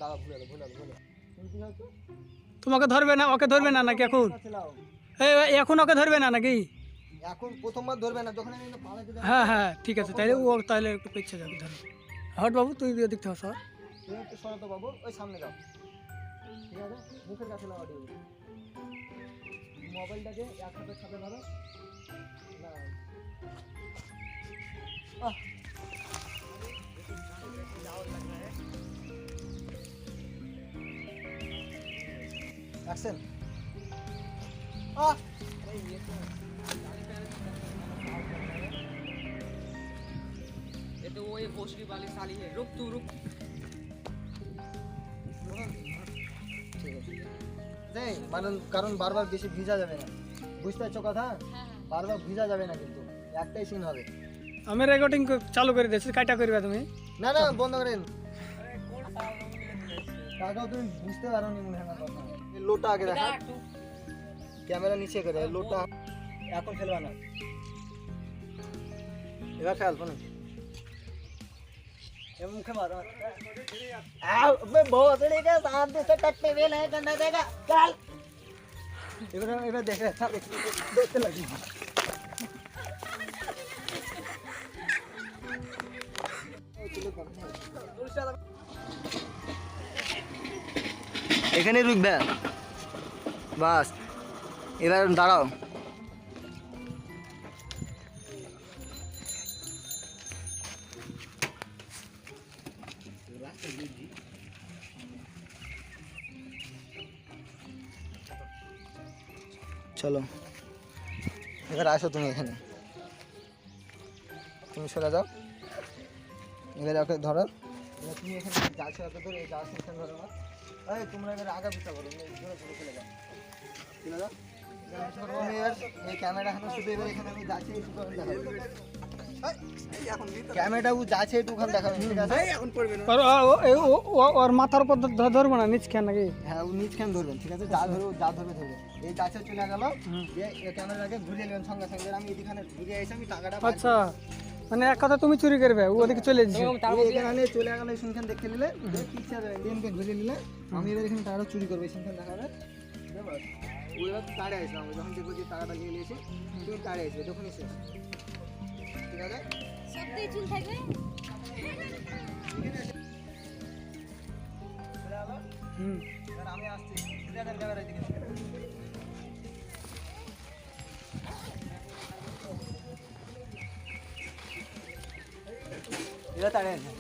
দাঁড়া ভুলে তুমি কি হচ্ছে তোমাকে ধরবে না, ওকে ধরবে না নাকি এখন? এখন ওকে ধরবে না নাকি? এখন প্রথমবার ধরবে না, যখন আমি পালাতে যাবো। হ্যাঁ হ্যাঁ ঠিক আছে, তাইলে ও তাহলে একটু পেছে যাবে। ধরো হট বাবু, তুই দেখতে হবে স্যার। তুমি একটু সরাতো বাবু, ওই সামনে যাও, ঠিক আছে? মুখের কাছে লাগাতে হবে, মোবাইলটাকে এক হাতের সাথে ধরো না। एक्शन ये तो वो ये भोसड़ी वाली साली है। रुक तू रुक। কারণ বারবার বেশি ভিজা যাবে না, বুঝতে পারছো কথা? বারবার ভিজা যাবে না, কিন্তু একটাই সিন হবে। আমি রেকর্ডিং চালু করে দিয়েছি, কাটা করবে তুমি? না না বন্ধ করেন, তাকাও, তুমি বুঝতে পারো নি মনে হয় না কথা। এই লোটা আগে দেখা, ক্যামেরা নিচে করে লোটা এখন ফেলবা না, এবার ফেল ফোন ये मुखे मारो अबे भोसड़ी के साथ से कटने वेल है करना देगा चल इधर देख सब देखते लगी এখানে রুকবে বাস, এবার দাঁড়াও। চলো এবার আসো তুমি এখানে, তুমি সরে যাও, এবার ওকে ধরো। এবার তুমি এখানে যাচ্ছ ওকে ধরে এই যাওয়ার সেকশন ধরো না, এই তোমরা এবার আগা পিছা করো, জোরে জোরে চলে যাও, চলে যাও। আমি এবার এই ক্যামেরা এখন শুধু এবার এখানে আমি যাচ্ছি একটু দেখাবো, ক্যামেরাটা ও যাচ্ছে একটু ওখানে দেখাবো, ঠিক আছে? এখন পড়বে না, ওর মাথার উপর ধরবো না, নিচ খেয়ে নাকি? হ্যাঁ ও নিচ খান ধরবেন, ঠিক আছে? যা ধরবে যা ধরবে ধরবে। এই যাচ্ছে চলে গেল, এই ক্যামেরাটাকে ঘুরিয়ে নেবেন সঙ্গে সঙ্গে, আমি এখানে ঘুরিয়ে এসে আমি টাকাটা আচ্ছা, মানে এক কথা তুমি চুরি করবে, ও ওদিকে চলে যাচ্ছে। এখানে চলে গেল শুনখান দেখে নিলে, পিছিয়ে লেনকে ঘুরিয়ে নিলে, আমি এবার এখানে টাকাটা চুরি করবো, শুনখান দেখাবে। ও এবার তাড়ে আসলাম, যখন দেখবো যে টাকাটা নিয়ে নিয়েছে তুমি তাড়ে আসবে, তখনই শেষ, ঠিক আছে? সত্যি চুল থাকবে। এবার আমি আসছি, ঘুরে দেন ক্যামেরা দিকে। এবার তাড়ে আসবে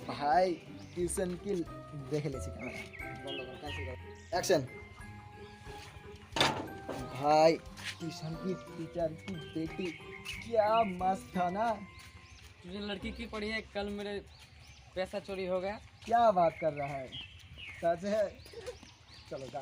ভাই, টিউশন কি দেখে লেছি, ক্যামেরা বন্ধ কর, ক্যান্সেল কর, অ্যাকশন। भाई ट्यूशन की टीचर की बेटी क्या मस्त था ना, तुझे लड़की की पढ़ी है, कल मेरे पैसा चोरी हो गया। क्या बात कर रहा है, सच है? चलो जा